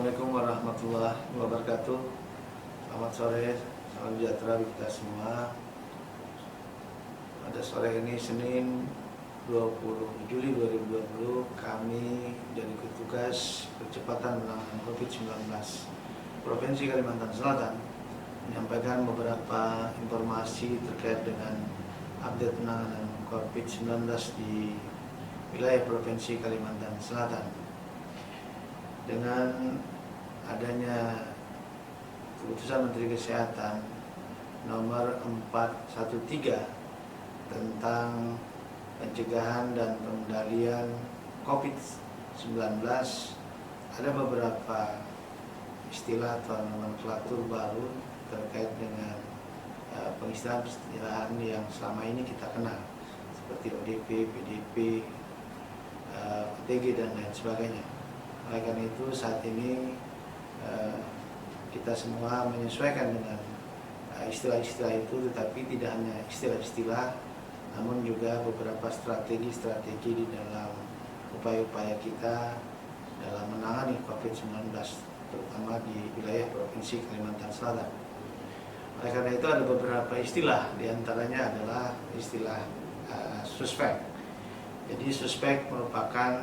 Assalamualaikum warahmatullahi wabarakatuh. Selamat sore, salam sejahtera bagi kita semua. Pada sore ini Senin 20 Juli 2020 kami dari Tugas Percepatan Penanganan COVID-19 Provinsi Kalimantan Selatan menyampaikan beberapa informasi terkait dengan update penanganan COVID-19 di wilayah Provinsi Kalimantan Selatan. Dengan adanya keputusan Menteri Kesehatan nomor 413 tentang pencegahan dan pengendalian COVID-19, ada beberapa istilah atau nomenklatur baru terkait dengan pengistilahan yang selama ini kita kenal, seperti ODP, PDP, OTG dan lain sebagainya. Oleh karena itu saat ini kita semua menyesuaikan dengan istilah-istilah itu, tetapi tidak hanya istilah-istilah, namun juga beberapa strategi-strategi di dalam upaya-upaya kita dalam menangani COVID-19, terutama di wilayah Provinsi Kalimantan Selatan. Oleh karena itu ada beberapa istilah, diantaranya adalah istilah suspek. Jadi suspek merupakan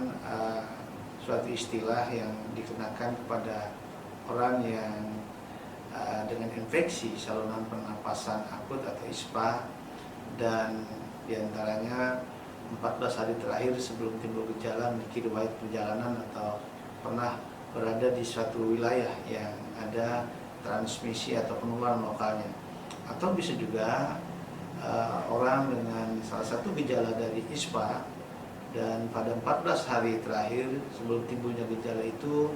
suatu istilah yang dikenakan kepada orang yang dengan infeksi saluran pernapasan akut atau ISPA, dan diantaranya 14 hari terakhir sebelum timbul gejala memiliki riwayat perjalanan atau pernah berada di suatu wilayah yang ada transmisi atau penularan lokalnya. Atau bisa juga orang dengan salah satu gejala dari ISPA dan pada 14 hari terakhir sebelum timbulnya gejala itu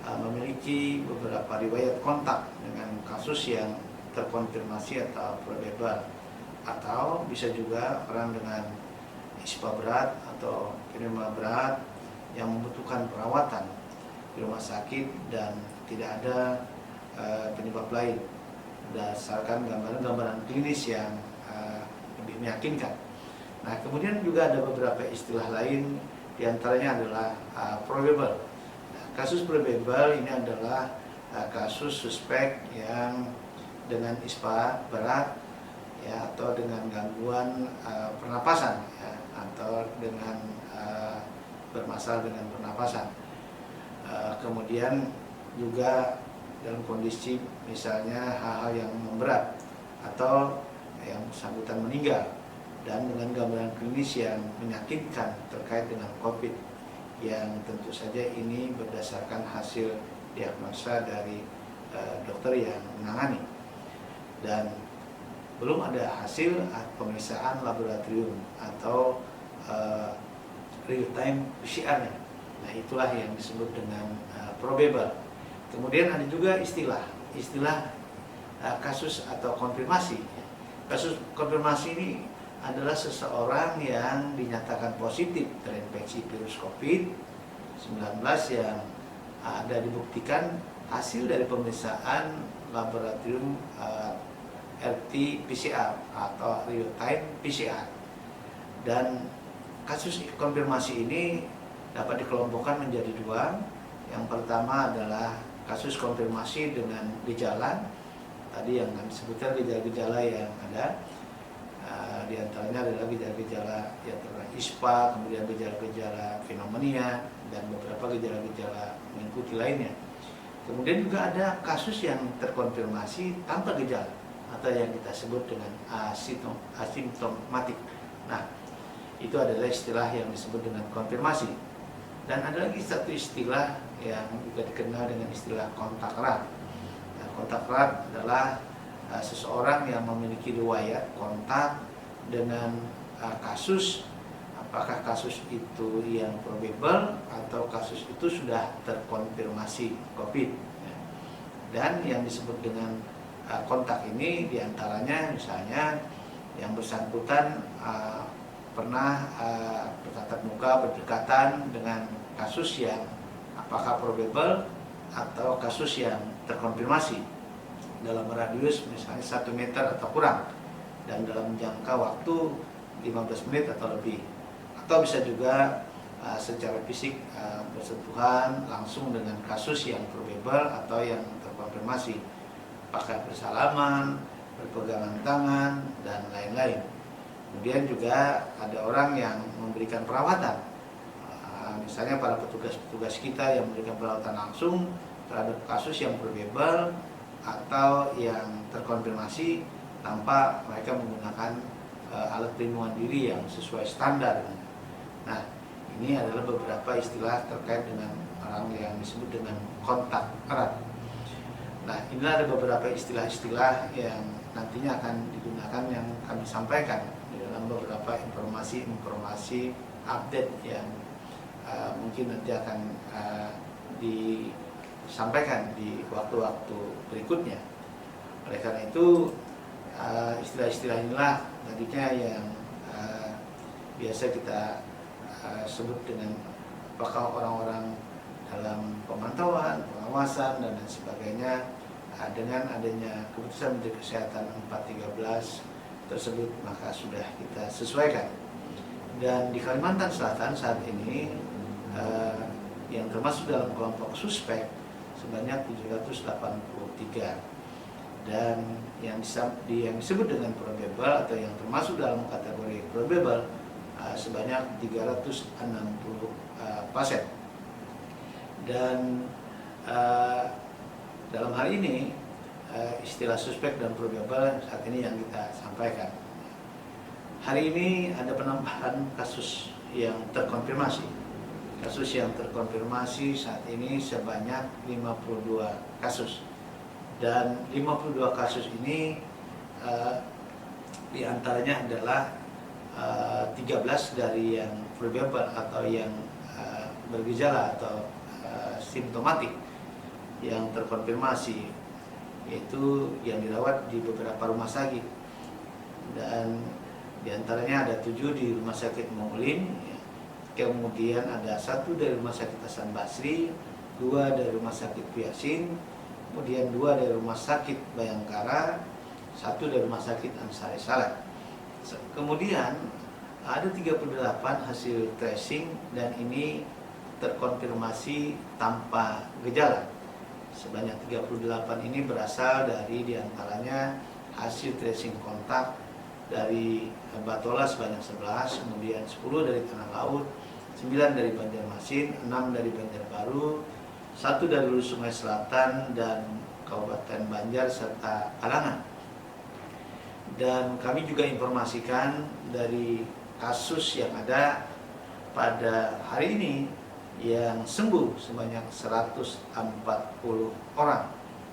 memiliki beberapa riwayat kontak dengan kasus yang terkonfirmasi atau probable. Atau bisa juga orang dengan ISPA berat atau pneumonia berat yang membutuhkan perawatan di rumah sakit dan tidak ada penyebab lain berdasarkan gambaran-gambaran klinis yang lebih meyakinkan. Nah, kemudian juga ada beberapa istilah lain, diantaranya adalah probable. Nah, kasus probable ini adalah kasus suspek yang dengan ISPA berat, ya, atau dengan gangguan pernapasan, ya, atau dengan bermasalah dengan pernapasan. Kemudian juga dalam kondisi misalnya hal-hal yang memberat atau yang bersangkutan meninggal, dan dengan gambaran klinis yang menyakitkan terkait dengan COVID, yang tentu saja ini berdasarkan hasil diagnosa dari dokter yang menangani, dan belum ada hasil pemeriksaan laboratorium atau real time PCR-nya. Nah, itulah yang disebut dengan probable. Kemudian ada juga istilah kasus atau konfirmasi. Kasus konfirmasi ini adalah seseorang yang dinyatakan positif terinfeksi virus COVID-19 yang ada dibuktikan hasil dari pemeriksaan laboratorium RT-PCR atau real-time PCR. Dan kasus konfirmasi ini dapat dikelompokkan menjadi dua. Yang pertama adalah kasus konfirmasi dengan gejala, tadi yang kami sebutkan gejala-gejala yang ada. Di antaranya adalah gejala-gejala yang terkena ISPA, kemudian gejala-gejala pneumonia, dan beberapa gejala-gejala mengikuti lainnya. Kemudian juga ada kasus yang terkonfirmasi tanpa gejala atau yang kita sebut dengan asimptomatik. Nah, itu adalah istilah yang disebut dengan konfirmasi. Dan ada lagi satu istilah yang juga dikenal dengan istilah kontak erat. Nah, kontak erat adalah seseorang yang memiliki riwayat kontak dengan kasus, apakah kasus itu yang probable atau kasus itu sudah terkonfirmasi COVID. Dan yang disebut dengan kontak ini diantaranya misalnya yang bersangkutan pernah bertatap muka berdekatan dengan kasus yang apakah probable atau kasus yang terkonfirmasi dalam radius misalnya 1 meter atau kurang, dan dalam jangka waktu 15 menit atau lebih. Atau bisa juga secara fisik bersentuhan langsung dengan kasus yang probable atau yang terkonfirmasi, apakah bersalaman, berpegangan tangan, dan lain-lain. Kemudian juga ada orang yang memberikan perawatan, misalnya para petugas-petugas kita yang memberikan perawatan langsung terhadap kasus yang probable atau yang terkonfirmasi tanpa mereka menggunakan alat pelindungan diri yang sesuai standar. Nah, ini adalah beberapa istilah terkait dengan orang yang disebut dengan kontak erat. Nah, inilah ada beberapa istilah-istilah yang nantinya akan digunakan yang kami sampaikan di dalam beberapa informasi-informasi update yang mungkin nanti akan disampaikan di waktu-waktu berikutnya. Oleh karena itu, istilah-istilah inilah nantinya yang biasa kita sebut dengan apakah orang-orang dalam pemantauan, pengawasan, dan lain sebagainya. Dengan adanya keputusan Menteri Kesehatan 413 tersebut, maka sudah kita sesuaikan. Dan di Kalimantan Selatan saat ini yang termasuk dalam kelompok suspek sebanyak 783, dan yang disebut dengan probable atau yang termasuk dalam kategori probable sebanyak 360 pasien. Dan dalam hal ini istilah suspek dan probable saat ini yang kita sampaikan. Hari ini ada penambahan kasus yang terkonfirmasi. Kasus yang terkonfirmasi saat ini sebanyak 52 kasus. Dan 52 kasus ini diantaranya adalah 13 dari yang probable atau yang bergejala atau simptomatik yang terkonfirmasi, yaitu yang dirawat di beberapa rumah sakit. Dan diantaranya ada 7 di Rumah Sakit Maulin, kemudian ada 1 dari Rumah Sakit Hasan Basri, 2 dari Rumah Sakit Piasin, kemudian 2 dari Rumah Sakit Bayangkara, 1 dari Rumah Sakit Ansari Saleh. Kemudian ada 38 hasil tracing dan ini terkonfirmasi tanpa gejala. Sebanyak 38 ini berasal dari diantaranya hasil tracing kontak dari Batola sebanyak 11, kemudian 10 dari Tanah Laut, 9 dari Banjarmasin, 6 dari Banjarbaru, 1 dari Hulu Sungai Selatan dan Kabupaten Banjar serta Kalangan. Dan kami juga informasikan dari kasus yang ada pada hari ini yang sembuh sebanyak 140 orang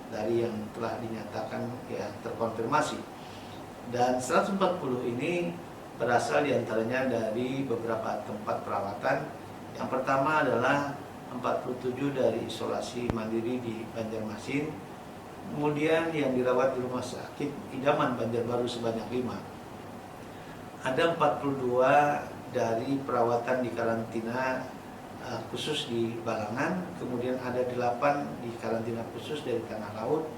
dari yang telah dinyatakan yang terkonfirmasi. Dan 140 ini berasal diantaranya dari beberapa tempat perawatan. Yang pertama adalah 47 dari isolasi mandiri di Banjarmasin, kemudian yang dirawat di Rumah Sakit Idaman Banjarbaru sebanyak 5. Ada 42 dari perawatan di karantina khusus di Balangan, kemudian ada 8 di karantina khusus dari Tanah Laut,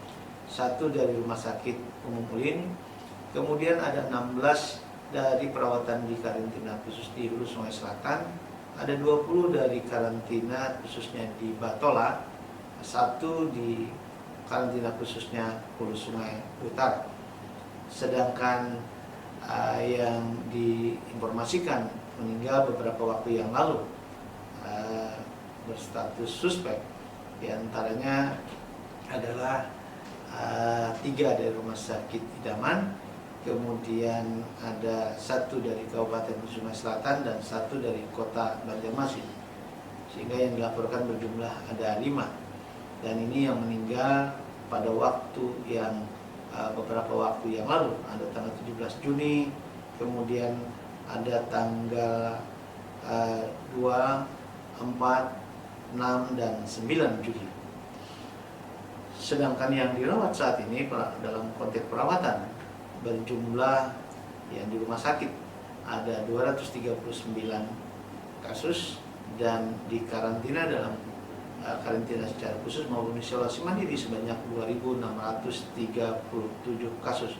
1 dari Rumah Sakit Umum Ulin, kemudian ada 16 dari perawatan di karantina khusus di Hulu Sungai Selatan, ada 20 dari karantina khususnya di Batola, 1 di karantina khususnya Hulu Sungai Utara. Sedangkan yang diinformasikan meninggal beberapa waktu yang lalu berstatus suspek, diantaranya adalah 3 dari Rumah Sakit Idaman, kemudian ada 1 dari Kabupaten Sungai Selatan dan 1 dari Kota Banjarmasin, sehingga yang dilaporkan berjumlah ada 5. Dan ini yang meninggal pada waktu yang beberapa waktu yang lalu, ada tanggal 17 Juni, kemudian ada tanggal 2, 4, 6, dan 9 Juli. Sedangkan yang dirawat saat ini dalam konteks perawatan berjumlah yang di rumah sakit ada 239 kasus, dan di karantina dalam karantina secara khusus maupun isolasi mandiri sebanyak 2.637 kasus.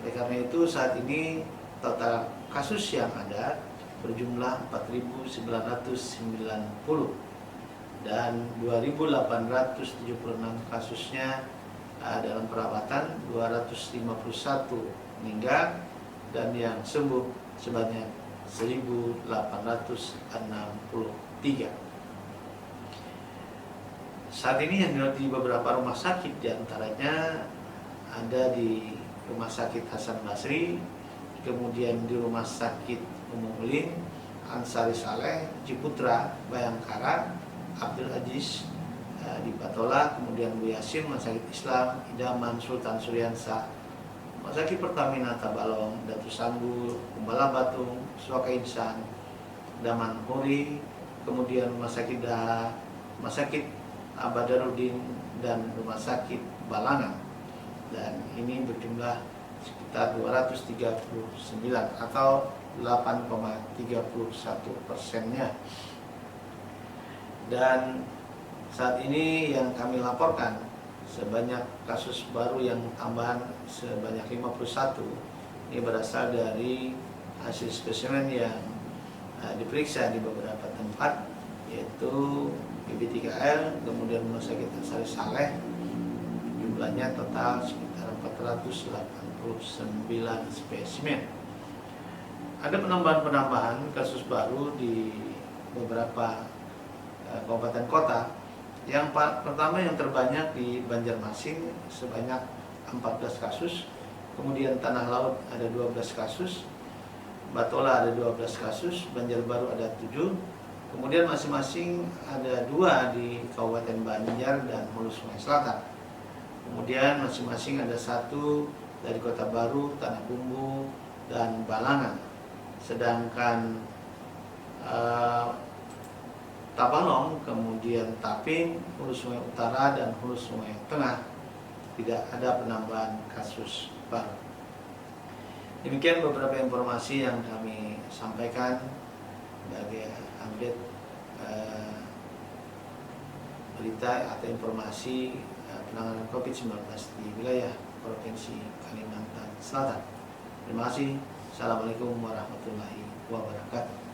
Oleh karena itu saat ini total kasus yang ada berjumlah 4.990 dan 2.876 kasusnya dalam perawatan, 251 meninggal, dan yang sembuh sebanyak 1.863. Saat ini yang dirawat di beberapa rumah sakit, diantaranya ada di Rumah Sakit Hasan Basri, kemudian di Rumah Sakit Ulin, Ansari Saleh, Ciputra, Bayangkara, Abdul Aziz di Patola, kemudian Bu Yasin, Rumah Sakit Islam, Idaman, Sultan Suryansa, Rumah Sakit Pertamina Tabalong, Datu Sanggul, Kumbala Batung, Suaka Insan, Daman Huri, kemudian Rumah Sakit Daha, Rumah Sakit Abadarudin, dan Rumah Sakit Balangan. Dan ini berjumlah sekitar 239 atau 8,31%-nya. Dan saat ini yang kami laporkan sebanyak kasus baru yang tambahan sebanyak 51. Ini berasal dari hasil spesimen yang diperiksa di beberapa tempat, yaitu BB3L, kemudian Rumah Sakit Ansari Saleh. Jumlahnya total sekitar 489 spesimen. Ada penambahan kasus baru di beberapa kabupaten kota. Yang pertama yang terbanyak di Banjarmasin sebanyak 14 kasus, kemudian Tanah Laut ada 12 kasus, Batola ada 12 kasus, Banjarbaru ada 7, kemudian masing-masing ada 2 di Kabupaten Banjar dan Hulu Sungai Selatan. Kemudian masing-masing ada 1 dari Kota Baru, Tanah Bumbu, dan Balangan. Sedangkan Tabalong, kemudian Tapin, Hulu Sungai Utara, dan Hulu Sungai Tengah tidak ada penambahan kasus baru. Demikian beberapa informasi yang kami sampaikan sebagai update berita atau informasi penanganan COVID-19 di wilayah Provinsi Kalimantan Selatan. Terima kasih. Assalamualaikum warahmatullahi wabarakatuh.